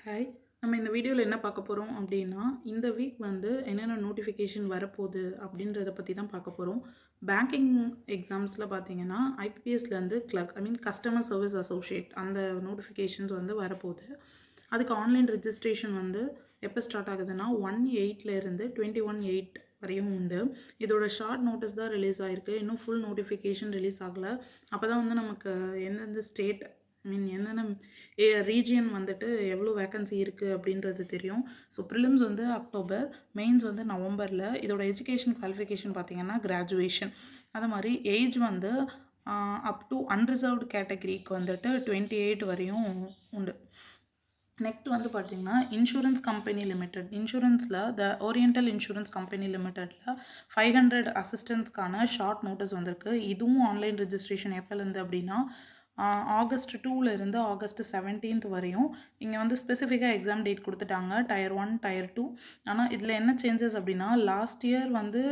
Hi. நம்ம இந்த வீடியோவில் என்ன பார்க்க போகிறோம் அப்படின்னா, இந்த வீக் வந்து என்னென்ன நோட்டிஃபிகேஷன் வரப்போகுது அப்படின்றத பற்றி தான் பார்க்க போகிறோம். பேங்கிங் எக்ஸாம்ஸில் பார்த்தீங்கன்னா, ஐபிபிஎஸ்லேருந்து கிளர்க் கஸ்டமர் சர்வீஸ் அசோசியேட் அந்த நோட்டிஃபிகேஷன்ஸ் வந்து வரப்போகுது. அதுக்கு ஆன்லைன் ரெஜிஸ்ட்ரேஷன் வந்து எப்போ ஸ்டார்ட் ஆகுதுன்னா 1/8 21/8 வரையும் உண்டு. இதோட ஷார்ட் நோட்டீஸ் தான் ரிலீஸ் ஆகிருக்கு. இன்னும் ஃபுல் நோட்டிஃபிகேஷன் ரிலீஸ் ஆகலை. அப்போ தான் வந்து நமக்கு எந்தெந்த ஸ்டேட் என்னென்ன ரீஜியன் வந்துட்டு எவ்வளோ வேக்கன்சி இருக்குது அப்படின்றது தெரியும். ஸோ ப்ரிலிம்ஸ் வந்து அக்டோபர், மெயின்ஸ் வந்து நவம்பரில். இதோட எஜுகேஷன் குவாலிஃபிகேஷன் பார்த்திங்கன்னா கிராஜுவேஷன். அது மாதிரி ஏஜ் வந்து அப் டு அன்ரிசர்வ்டு கேட்டகரிக்கு வந்துட்டு 28 வரையும் உண்டு. நெக்ஸ்ட் வந்து பார்த்திங்கன்னா இன்சூரன்ஸ் கம்பெனி லிமிடெட், இன்சூரன்ஸில் ஓரியண்டல் இன்சூரன்ஸ் கம்பெனி லிமிட்டெடில் 500 அசிஸ்டன்ஸ்க்கான ஷார்ட் நோட்டீஸ் வந்திருக்கு. இதுவும் ஆன்லைன் ரெஜிஸ்ட்ரேஷன் எப்போலேருந்து அப்படின்னா ஆகஸ்ட் 2லேருந்து ஆகஸ்ட் 17 வரையும். இங்கே வந்து ஸ்பெசிஃபிக்காக எக்ஸாம் டேட் கொடுத்துட்டாங்க, Tier 1 Tier 2. ஆனால் இதில் என்ன சேஞ்சஸ் அப்படின்னா, லாஸ்ட் இயர் வந்து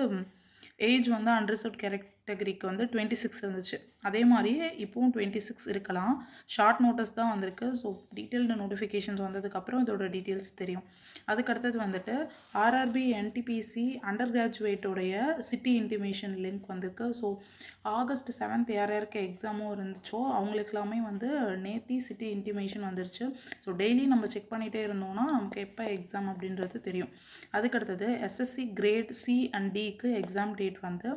ஏஜ் வந்து அன்ரிசர்வ்ட் கேட்டகரிக்கு வந்து 26 இருந்துச்சு. அதே மாதிரியே இப்போவும் 26 இருக்கலாம். ஷார்ட் நோட்டீஸ் தான் வந்திருக்கு. ஸோ டீட்டெயில்டு நோட்டிஃபிகேஷன்ஸ் வந்ததுக்கப்புறம் இதோட டீட்டெயில்ஸ் தெரியும். அதுக்கடுத்தது வந்துட்டு ஆர்ஆர்பி என்டிபிசி அண்டர் கிராஜுவேட்டோடைய சிட்டி இன்டிமேஷன் லிங்க் வந்திருக்கு. ஸோ ஆகஸ்ட் 7 யார் யாருக்கு எக்ஸாமும் இருந்துச்சோ அவங்களுக்கெல்லாமே வந்து நேத்தி சிட்டி இன்டிமேஷன் வந்துருச்சு. ஸோ டெய்லி நம்ம செக் பண்ணிகிட்டே இருந்தோம்னா நமக்கு எப்போ எக்ஸாம் அப்படின்றது தெரியும். அதுக்கடுத்தது எஸ்எஸ்சி கிரேட் சி அண்ட் டிக்கு எக்ஸாம் டேட் வந்து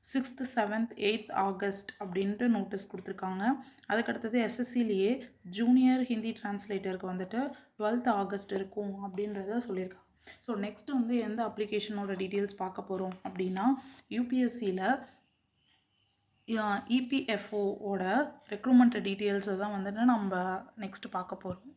6th 7th 8th ஆகஸ்ட் அப்படின்ட்டு நோட்டீஸ் கொடுத்துருக்காங்க. அதுக்கடுத்தது எஸ்எஸ்சிலேயே ஜூனியர் ஹிந்தி டிரான்ஸ்லேட்டருக்கு வந்துட்டு 12th ஆகஸ்ட் இருக்கும் அப்படின்றத சொல்லியிருக்காங்க. ஸோ நெக்ஸ்ட் வந்து எந்த அப்ளிகேஷனோட டீட்டெயில்ஸ் பார்க்க போகிறோம் அப்படின்னா, யூபிஎஸ்சியில் இபிஎஃப்ஓவோட ரெக்ரூட்மெண்ட் டீட்டெயில்ஸை தான் வந்துட்டு நம்ம நெக்ஸ்ட் பார்க்க போகிறோம்.